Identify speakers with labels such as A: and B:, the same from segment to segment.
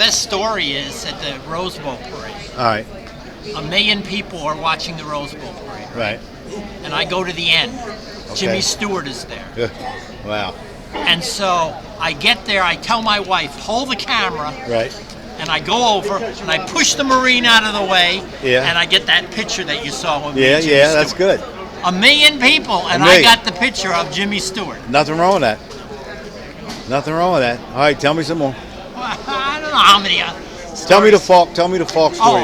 A: Best story is at the Rose Bowl parade.
B: All right.
A: 1 million people are watching the Rose Bowl parade.
B: Right.
A: And I go to the end.
B: Okay.
A: Jimmy Stewart is there.
B: Good. Wow.
A: And so I get there, I tell my wife, hold the camera.
B: Right.
A: And I go over and I push the Marine out of the way.
B: Yeah.
A: And I get that picture that you saw with me.
B: Yeah,
A: and Jimmy
B: yeah, that's
A: Stewart.
B: good.
A: 1 million people, and I got the picture of Jimmy Stewart.
B: Nothing wrong with that. Nothing wrong with that. All right, tell me some more.
A: Well, I don't know how many.
B: Tell me the Falk story.
A: Oh,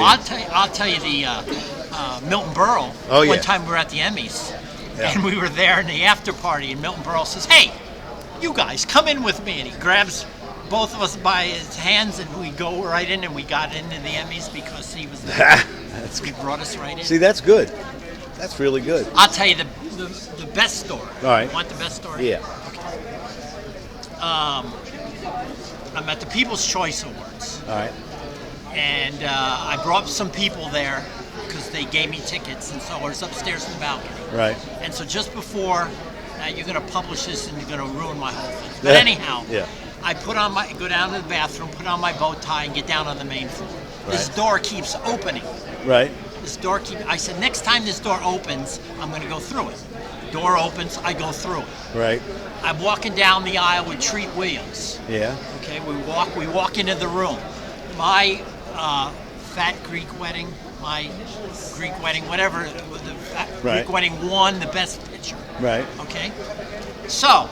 A: I'll tell you the Milton Berle.
B: Oh, yeah.
A: One time we were at the Emmys,
B: Yeah.
A: and we were there in the after party, and Milton Berle says, "Hey, you guys, come in with me," and he grabs both of us by his hands, and we go right in, and we got into the Emmys because he was there. He brought us right in.
B: See, that's good. That's really good.
A: I'll tell you the best story.
B: All right.
A: You want the best story?
B: Yeah.
A: I'm at the People's Choice Awards.
B: All right.
A: And I brought some people there because they gave me tickets, and so I was upstairs in the balcony.
B: Right.
A: And so just before, now you're going to publish this and you're going to ruin my whole thing. But anyhow,
B: Yeah.
A: I go down to the bathroom, put on my bow tie, and get down on the main floor. This
B: Right.
A: door keeps opening.
B: Right.
A: I said, next time this door opens, I'm going to go through it. Door opens, I go through it.
B: Right.
A: I'm walking down the aisle with Treat Williams.
B: Yeah.
A: Okay, we walk into the room. My fat Greek wedding, whatever, the fat
B: Right.
A: Greek wedding won the best picture.
B: Right.
A: Okay, so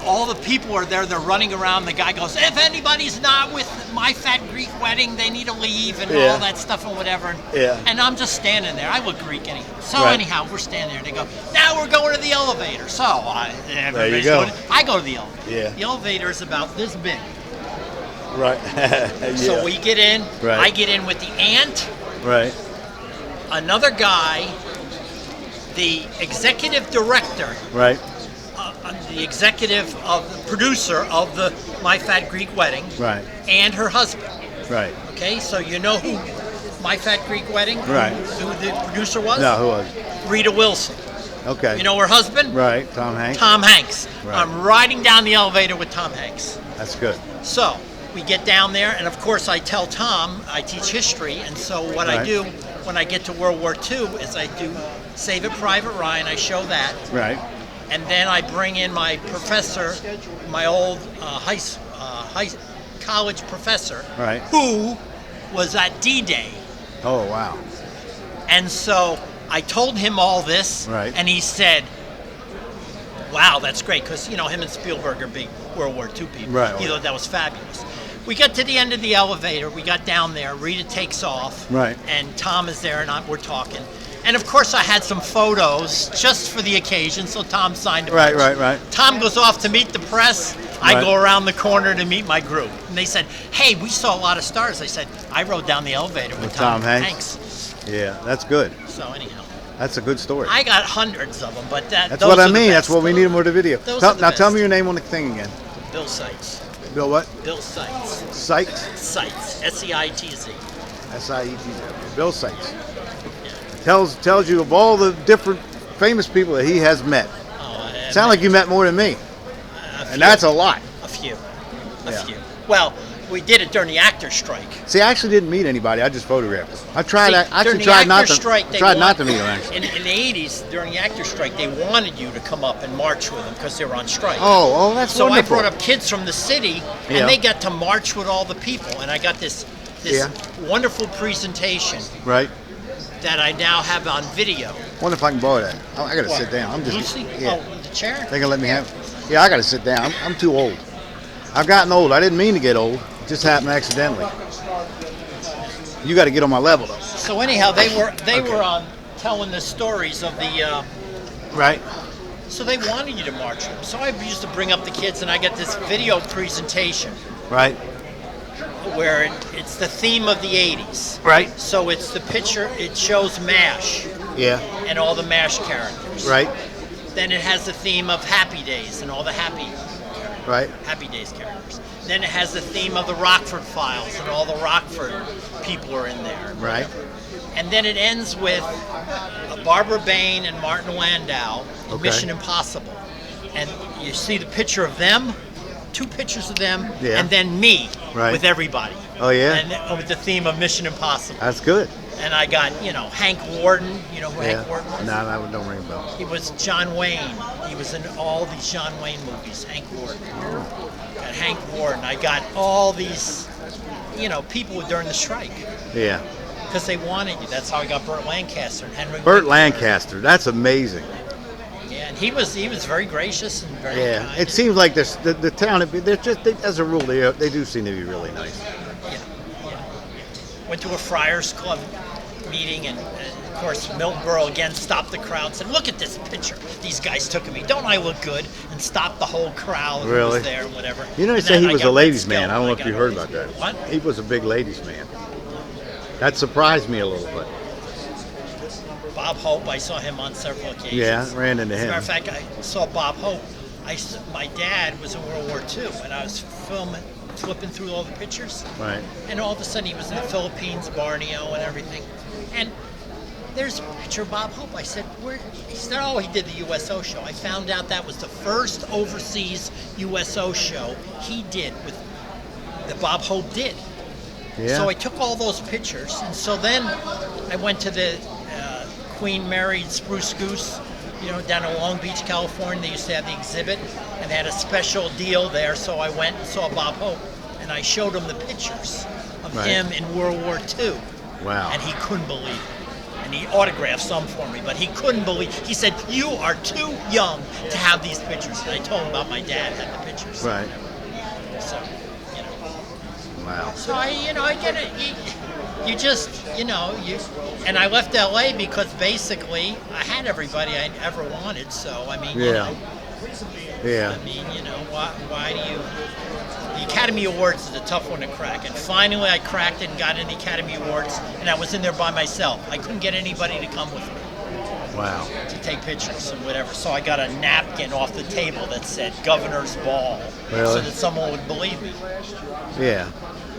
A: all the people are there. They're running around. The guy goes, "If anybody's not with my fat Greek wedding, they need to leave," and
B: Yeah.
A: all that stuff and whatever.
B: Yeah.
A: And I'm just standing there. I look Greek anyhow. So
B: Right.
A: anyhow, we're standing there. And they go, "Now we're going to the elevator." So everybody's
B: go.
A: going. I go to the elevator.
B: Yeah.
A: The elevator is about this big.
B: Right. Yeah.
A: So we get in.
B: Right.
A: I get in with the aunt,
B: Right.
A: another guy, the executive director,
B: Right.
A: the executive of the producer of the My Fat Greek Wedding,
B: Right.
A: and her husband.
B: Right.
A: Okay, so you know who My Fat Greek Wedding?
B: Right.
A: Who the producer was?
B: No, who was it?
A: Rita Wilson.
B: Okay.
A: You know her husband?
B: Right. Tom Hanks.
A: Tom Hanks.
B: Right.
A: I'm riding down the elevator with Tom Hanks.
B: That's good.
A: So we get down there, and of course I tell Tom I teach history, and so what I
B: Right.
A: do when I get to World War II is I do Saving Private Ryan. I show that,
B: Right.
A: and then I bring in my professor, my old college professor,
B: Right.
A: who was at D-Day,
B: Oh, wow.
A: and so I told him all this,
B: Right.
A: and he said, "Wow, that's great," because him and Spielberg are big World War II people.
B: Right.
A: He thought that was fabulous. We got to the end of the elevator. We got down there. Rita takes off.
B: Right.
A: And Tom is there, and we're talking. And of course, I had some photos just for the occasion. So Tom signed a
B: Right.
A: picture.
B: Right. Right.
A: Tom goes off to meet the press. I
B: Right.
A: go around the corner to meet my group. And they said, "Hey, we saw a lot of stars." I said, "I rode down the elevator with Tom Hanks."
B: Yeah, that's good.
A: So anyhow,
B: That's a good story.
A: I got hundreds of them, but
B: That's
A: those
B: what
A: are
B: I
A: the
B: mean. That's
A: best.
B: what we need more the video.
A: Those are the
B: Now tell
A: best.
B: me your name on the thing again.
A: Bill Seitz.
B: Bill what?
A: Bill Seitz.
B: Seitz.
A: Seitz. S-E-I-T-Z.
B: S-I-E-T-Z. Bill Seitz. Tells you of all the different famous people that he has met.
A: Oh,
B: Sound like you met more than me, and that's a lot.
A: A few.
B: Yeah.
A: Few. Well, we did it during the actors' strike.
B: See, I actually didn't meet anybody. I just photographed them. I tried.
A: See,
B: I actually
A: during the
B: tried not
A: actors'
B: to.
A: strike,
B: I
A: they
B: tried not
A: want-
B: to meet them actually.
A: In the 80s, during the actors' strike, they wanted you to come up and march with them because they were on strike.
B: Oh, that's
A: so
B: wonderful.
A: I brought up kids from the city, and
B: Yeah.
A: they got to march with all the people. And I got this
B: Yeah.
A: wonderful presentation
B: Right.
A: that I now have on video.
B: Wonder if I can borrow that. I gotta
A: What?
B: sit down. I'm just.
A: Lucy?
B: Yeah.
A: Oh, the chair?
B: They can let me have. Yeah, I gotta sit down. I'm too old. I've gotten old. I didn't mean to get old. It just happened accidentally. You got to get on my level though.
A: So anyhow, they were on telling the stories of the.
B: Right.
A: So they wanted you to march with them. So I used to bring up the kids, and I got this video presentation
B: Right.
A: where it's the theme of the 80s.
B: Right.
A: So it's the picture, it shows MASH
B: Yeah.
A: and all the MASH characters.
B: Right.
A: Then it has the theme of Happy Days and all the Happy Days characters. Then it has the theme of the Rockford Files and all the Rockford people are in there.
B: Right.
A: And then it ends with Barbara Bain and Martin Landau in
B: Okay.
A: Mission Impossible. And you see the picture of them 2 pictures of them,
B: Yeah.
A: and then me
B: Right.
A: with everybody.
B: Oh, yeah?
A: And with the theme of Mission Impossible.
B: That's good.
A: And I got, Hank Warden. You know who
B: Yeah.
A: Hank Warden was?
B: No, that don't ring a bell.
A: He was John Wayne. He was in all these John Wayne movies. Hank Warden. Got Hank Warden. I got all these, people during the strike
B: Yeah.
A: because they wanted you. That's how I got Burt Lancaster and Henry.
B: Burt
A: Winkler.
B: Lancaster. That's amazing.
A: Yeah, and he was very gracious and very
B: Yeah.
A: kind.
B: It seems like the town. As a rule, they do seem to be really nice.
A: Yeah. Went to a Friars Club meeting, and of course Milton Berle again stopped the crowd and said, "Look at this picture these guys took of me. Don't I look good?" And stopped the whole crowd who
B: Really?
A: was there and whatever.
B: You know, they
A: And
B: say
A: then
B: he
A: I
B: was
A: got
B: a
A: Red
B: ladies' man.
A: Skelton.
B: I don't know
A: I
B: if
A: got
B: you
A: all
B: heard
A: these-
B: about that.
A: What?
B: He was a big ladies' man. That surprised me a little bit.
A: Bob Hope, I saw him on several occasions.
B: Yeah, ran into
A: As a
B: him.
A: matter of fact, I saw Bob Hope. My dad was in World War II, and I was flipping through all the pictures.
B: Right.
A: And all of a sudden, he was in the Philippines, Borneo, and everything. And there's a picture of Bob Hope. I said, where? He said, oh, he did the USO show. I found out that was the first overseas USO show he did that Bob Hope did.
B: Yeah.
A: So I took all those pictures, and so then I went to the Queen Mary Spruce Goose, down in Long Beach, California. They used to have the exhibit, and they had a special deal there. So I went and saw Bob Hope, and I showed him the pictures of
B: Right.
A: him in World War II,
B: Wow.
A: and he couldn't believe it. And he autographed some for me, but he couldn't believe. He said, "You are too young to have these pictures." And I told him about my dad had the pictures.
B: Right.
A: So,
B: Wow.
A: So I get it. You just, and I left LA because basically I had everybody I ever wanted. So I mean,
B: Yeah. Yeah.
A: I mean, why do you? The Academy Awards is a tough one to crack, and finally I cracked it and got in the Academy Awards, and I was in there by myself. I couldn't get anybody to come with me
B: Wow.
A: to take pictures and whatever. So I got a napkin off the table that said Governor's Ball, so
B: Really?
A: that someone would believe me.
B: Yeah.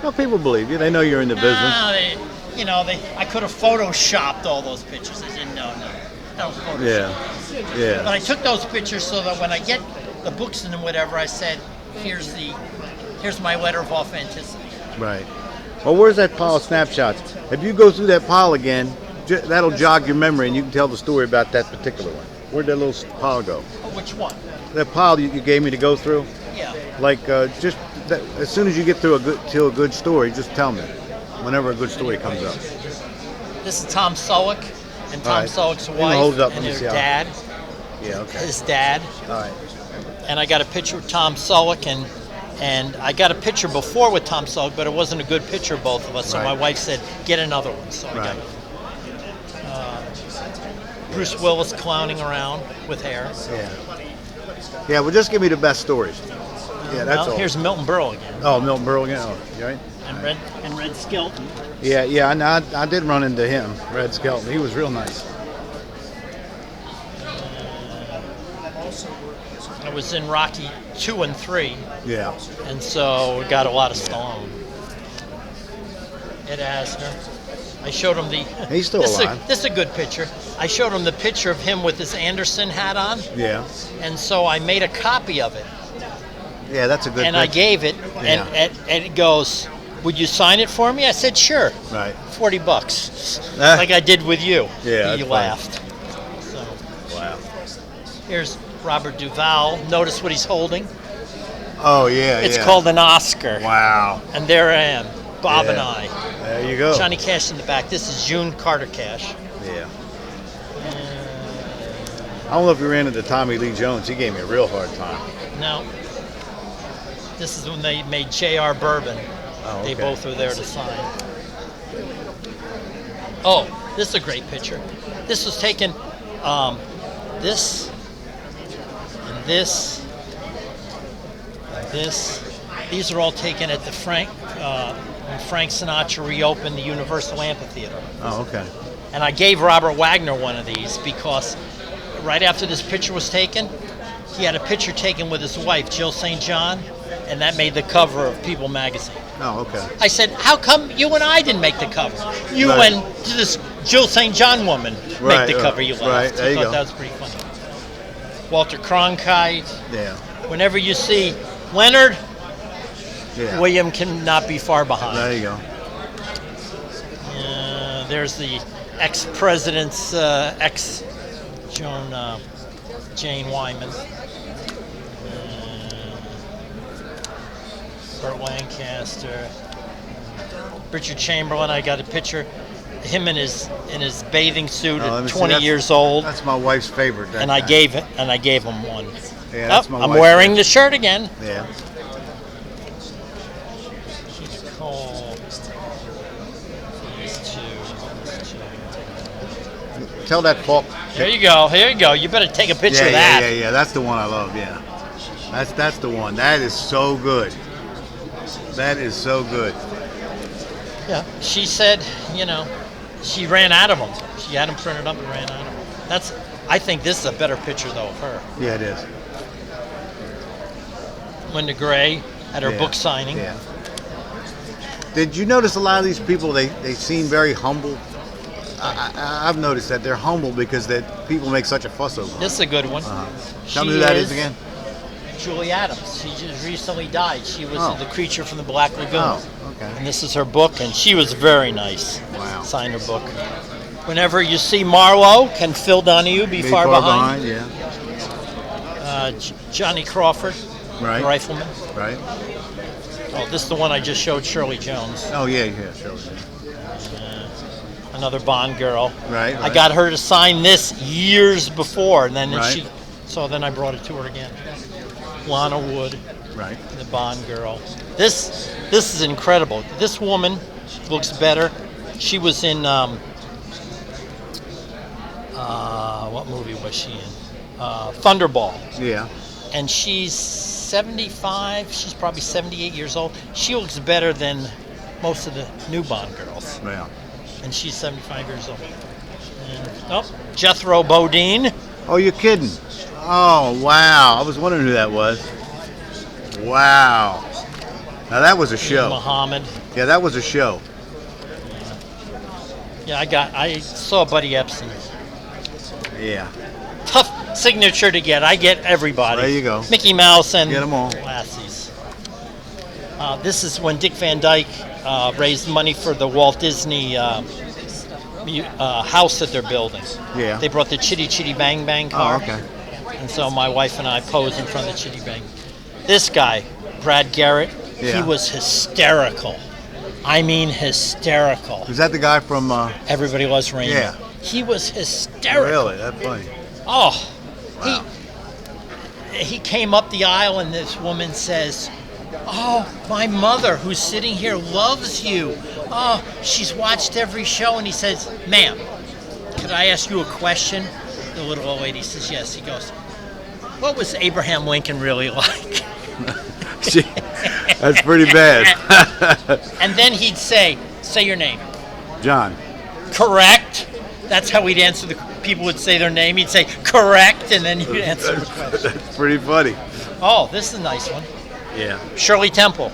B: Well, people believe you. They know you're in the business.
A: No, I could have photoshopped all those pictures. They didn't know. No, I don't Photoshop.
B: Yeah.
A: But
B: Yeah.
A: I took those pictures so that when I get the books and whatever, I said, here's my letter of authenticity.
B: Right. Well, where's that pile of snapshots? If you go through that pile again, that'll jog your memory, and you can tell the story about that particular one. Where'd that little pile go?
A: Oh, which one?
B: That pile you gave me to go through.
A: Yeah.
B: Like just as soon as you get through a good story, just tell me. Whenever a good story comes up.
A: This is Tom Selleck and Tom
B: All right.
A: Selleck's
B: You can hold it
A: wife
B: up, let
A: and
B: me
A: their
B: see how-
A: dad.
B: Yeah. Okay.
A: His dad.
B: All right.
A: And I got a picture with Tom Selleck, and I got a picture before with Tom Selleck, but it wasn't a good picture of both of us. So
B: Right.
A: my wife said, "Get another one." So I got
B: Right.
A: Bruce Willis clowning around with hair.
B: Yeah. Yeah. Well, just give me the best stories. Yeah, that's
A: Well,
B: all.
A: here's Milton Berle again,
B: Oh, Milton Berle again. Oh, you right?
A: and Red Skelton.
B: Yeah. Yeah. I did run into him, Red Skelton. He was real nice.
A: I was in Rocky 2 and 3,
B: Yeah.
A: and so we got a lot of Stallone. Ed Asner. I showed him the.
B: He's still alive.
A: This is a good picture. I showed him the picture of him with his Anderson hat on,
B: Yeah.
A: and so I made a copy of it,
B: Yeah. That's a good.
A: and I
B: picture.
A: gave it,
B: Yeah.
A: and it goes, "Would you sign it for me?" I said, "Sure."
B: Right.
A: $40,
B: Ah.
A: like I did with you.
B: Yeah,
A: You
B: that's funny.
A: laughed. So
B: Wow.
A: here's Robert Duvall. Notice what he's holding.
B: Oh yeah.
A: It's
B: yeah.
A: called an Oscar.
B: Wow.
A: And there I am, Bob and
B: Yeah.
A: I.
B: There you go.
A: Johnny Cash in the back. This is June Carter Cash.
B: Yeah. I don't know if you ran into Tommy Lee Jones. He gave me a real hard time.
A: No. This is when they made J.R. Bourbon.
B: Oh,
A: They
B: okay.
A: both were there to sign. Oh, this is a great picture. This was taken, this, and this, and this. These are all taken at the when Frank Sinatra reopened the Universal Amphitheater.
B: Oh, okay.
A: And I gave Robert Wagner one of these because right after this picture was taken, he had a picture taken with his wife, Jill St. John, and that made the cover of People magazine.
B: Oh, okay.
A: I said, how come you and I didn't make the cover? You
B: Right.
A: and this Jill St. John woman
B: Right,
A: make the cover. You
B: right,
A: laughed.
B: there
A: I
B: you
A: thought
B: go.
A: that was pretty funny. Walter Cronkite.
B: Yeah.
A: Whenever you see Leonard,
B: Yeah.
A: William cannot be far behind.
B: There you go.
A: There's the ex-president's Jane Wyman. Burt Lancaster. Richard Chamberlain. I got a picture. Him in his bathing suit at 20 years old.
B: That's my wife's favorite.
A: And I gave him one.
B: Yeah, that's my
A: I'm
B: wife's
A: wearing
B: favorite.
A: the shirt again.
B: Yeah.
A: Cole. These two.
B: Tell that folk.
A: Here you go. Here you go. You better take a picture of that.
B: Yeah. That's the one I love. Yeah. That's the one. That is so good. That is so good.
A: Yeah. She said, she ran out of them. She had them printed up and ran out of them. I think this is a better picture though of her.
B: Yeah, it is.
A: Linda Gray at her book signing.
B: Yeah. Did you notice a lot of these people? They seem very humble. I've noticed that they're humble because that people make such a fuss over them.
A: This is a good one.
B: Tell me who that is again.
A: Julie Adams. She just recently died. She was the creature from the Black Lagoon.
B: Oh, okay.
A: And this is her book, and she was very nice.
B: Wow.
A: Signed her book. Whenever you see Marlowe, can Phil Donahue be far behind?
B: Yeah.
A: Johnny Crawford,
B: Right.
A: the rifleman.
B: Right.
A: Oh, this is the one I just showed, Shirley Jones.
B: Oh yeah, sure.
A: Another Bond girl.
B: Right.
A: I got her to sign this years before, and then
B: Right.
A: then I brought it to her again. Lana Wood,
B: Right.
A: the Bond girl. This is incredible. This woman looks better. She was in what movie was she in? Thunderball.
B: Yeah.
A: And she's 75. She's probably 78 years old. She looks better than most of the new Bond girls.
B: Yeah.
A: And she's 75 years old. And, Jethro Bodine.
B: Oh, you're kidding? Oh, wow. I was wondering who that was. Wow. Now that was a show.
A: Muhammad.
B: Yeah, that was a show.
A: Yeah, I saw Buddy Epson.
B: Yeah.
A: Tough signature to get. I get everybody.
B: There you go.
A: Mickey Mouse and
B: Get 'em all.
A: Lassies. This is when Dick Van Dyke raised money for the Walt Disney house that they're building.
B: Yeah.
A: They brought the Chitty Chitty Bang Bang
B: Oh,
A: car.
B: okay.
A: And so my wife and I posed in front of the Chitty Bang. This guy, Brad Garrett,
B: Yeah.
A: he was hysterical. I mean hysterical.
B: Is that the guy from?
A: Everybody Loves Raymond.
B: Yeah.
A: He was hysterical.
B: Really? That's funny.
A: Oh,
B: Wow.
A: he came up the aisle and this woman says, "Oh, my mother who's sitting here loves you. Oh, she's watched every show." And he says, "Ma'am, could I ask you a question?" The little old lady says, "Yes." He goes, "What was Abraham Lincoln really like?"
B: That's pretty bad.
A: And then he'd say your name.
B: John.
A: Correct. That's how he'd answer the people would say their name. He'd say correct, and then you'd answer the question.
B: That's pretty funny.
A: Oh, this is a nice one.
B: Yeah.
A: Shirley Temple.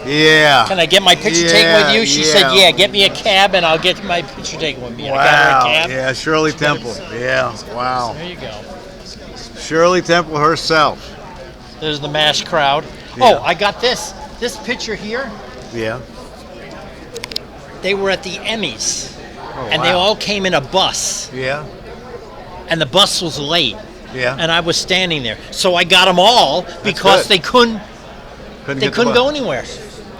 B: Yeah.
A: Can I get my picture taken with you? She said, "Yeah, get me a cab and I'll get my picture taken with me." And I got her a cab.
B: Yeah, Shirley Temple. Yeah. Wow.
A: There you go.
B: Shirley Temple herself.
A: There's the MASH crowd.
B: Yeah.
A: Oh, I got this picture here.
B: Yeah.
A: They were at the Emmys,
B: Oh,
A: and they
B: wow.
A: all came in a bus,
B: Yeah.
A: and the bus was late,
B: Yeah.
A: and I was standing there. So I got them all because
B: good.
A: they couldn't
B: Couldn't
A: go anywhere.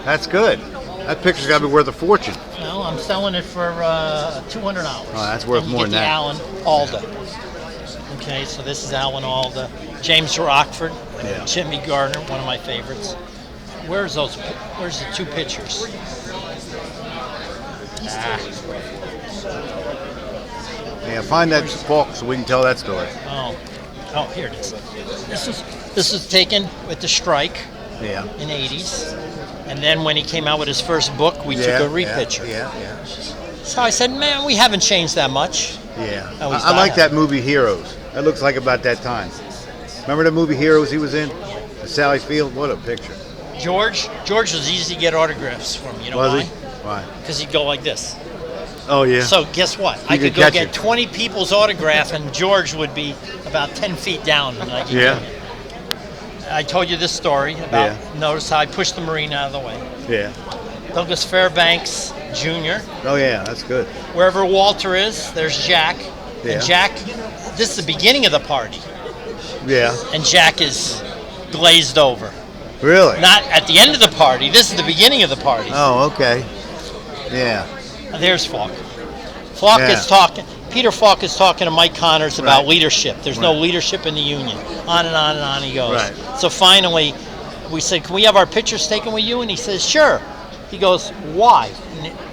B: That's good. That picture's got to be worth a fortune.
A: Well, I'm selling it for $200.
B: Oh, that's worth
A: And you
B: more
A: get
B: than
A: the
B: that.
A: Alan Alda. Okay, so this is Alan Alda. James Rockford,
B: Yeah.
A: Jimmy Gardner, one of my favorites. Where's the two pictures?
B: Yeah, find that folk so we can tell that story.
A: Oh, here it is. This is taken with the strike
B: Yeah.
A: in '80s, and then when he came out with his first book, we took a repicture.
B: Yeah.
A: So I said, "Man, we haven't changed that much."
B: Yeah.
A: Oh, he's
B: I like
A: dying.
B: that movie Heroes. That looks like about that time. Remember the movie Heroes he was in? With Sally Field? What a picture.
A: George was easy to get autographs from. You know
B: Was
A: why?
B: he? Why?
A: Because he'd go like this.
B: Oh, yeah.
A: So guess what? I
B: could
A: could go
B: catch
A: get
B: it.
A: 20 people's autograph, and George would be about 10 feet down, and I could
B: Yeah.
A: get it. I told you this story about.
B: Yeah.
A: Notice how I pushed the Marine out of the way.
B: Yeah.
A: Douglas Fairbanks Jr.
B: Oh yeah, that's good.
A: Wherever Walter is, there's Jack.
B: Yeah.
A: And Jack, this is the beginning of the party,
B: Yeah.
A: and Jack is glazed over.
B: Really?
A: Not at the end of the party. This is the beginning of the party.
B: Oh, okay. Yeah.
A: There's Falk. Falk
B: Yeah.
A: is talking. Peter Falk is talking to Mike Connors about
B: Right.
A: leadership. There's no
B: Right.
A: leadership in the union. On and on and on he goes.
B: Right.
A: So finally, we said, "Can we have our pictures taken with you?" And he says, "Sure." He goes, "Why?"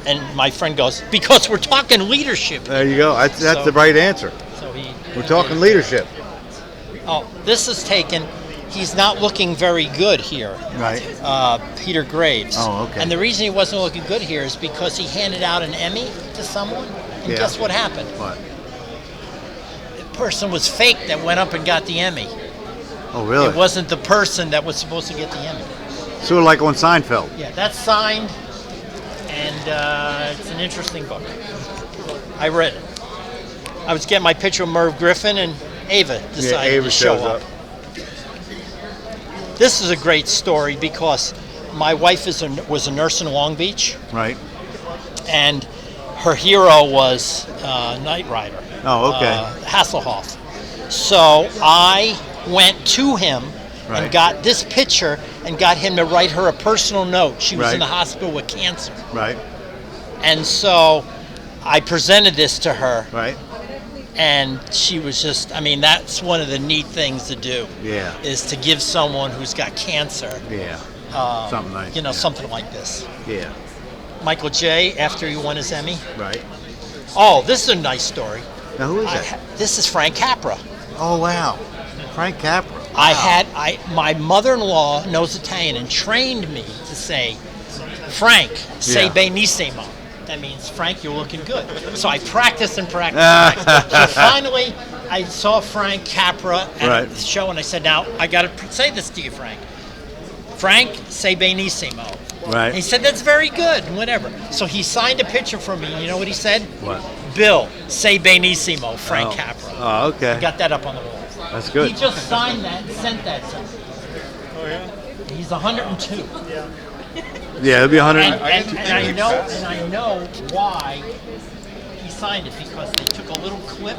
A: And my friend goes, "Because we're talking leadership."
B: There you go. That's
A: So-
B: the right answer.
A: So he.
B: We're talking leadership.
A: Oh, this is taken. He's not looking very good here.
B: Right.
A: Peter Graves.
B: Oh, okay.
A: And the reason he wasn't looking good here is because he handed out an Emmy to someone, and
B: Yeah.
A: guess what happened?
B: What?
A: The person was fake that went up and got the Emmy.
B: Oh, really?
A: It wasn't the person that was supposed to get the Emmy.
B: Sort of like on Seinfeld.
A: Yeah, that's signed, and it's an interesting book. I read it. I was getting my picture of Merv Griffin, and Ava decided
B: Ava
A: to show
B: shows
A: up. This is a great story because my wife was a nurse in Long Beach,
B: Right.
A: and her hero was Knight Rider.
B: Oh, okay.
A: Hasselhoff. So I went to him
B: Right.
A: and got this picture and got him to write her a personal note. She was
B: Right.
A: in the hospital with cancer.
B: Right.
A: And so I presented this to her,
B: Right.
A: and she was just, I mean, that's one of the neat things to do,
B: Yeah.
A: is to give someone who's got cancer,
B: Yeah. Something nice.
A: you know,
B: yeah.
A: something like this.
B: Yeah.
A: Michael J., after he won his Emmy.
B: Right.
A: Oh, this is a nice story.
B: Now who is that?
A: This is Frank Capra.
B: Oh wow. Frank Capra.
A: My mother-in-law knows Italian and trained me to say, Frank, say
B: Yeah.
A: benissimo. That means, Frank, you're looking good. So I practiced and practiced. So finally, I saw Frank Capra at
B: Right.
A: the show, and I said, now, I got to say this to you, Frank. Frank, say benissimo.
B: Right.
A: And he said, that's very good, and whatever. So he signed a picture for me. You know what he said?
B: What?
A: Bill, say benissimo, Frank
B: Oh.
A: Capra.
B: Oh, okay.
A: Got that up on the wall.
B: That's good.
A: He just signed that and sent that to me.
C: Oh yeah.
A: He's 102.
B: Yeah, it'll be 100.
A: And I know why he signed it, because they took a little clip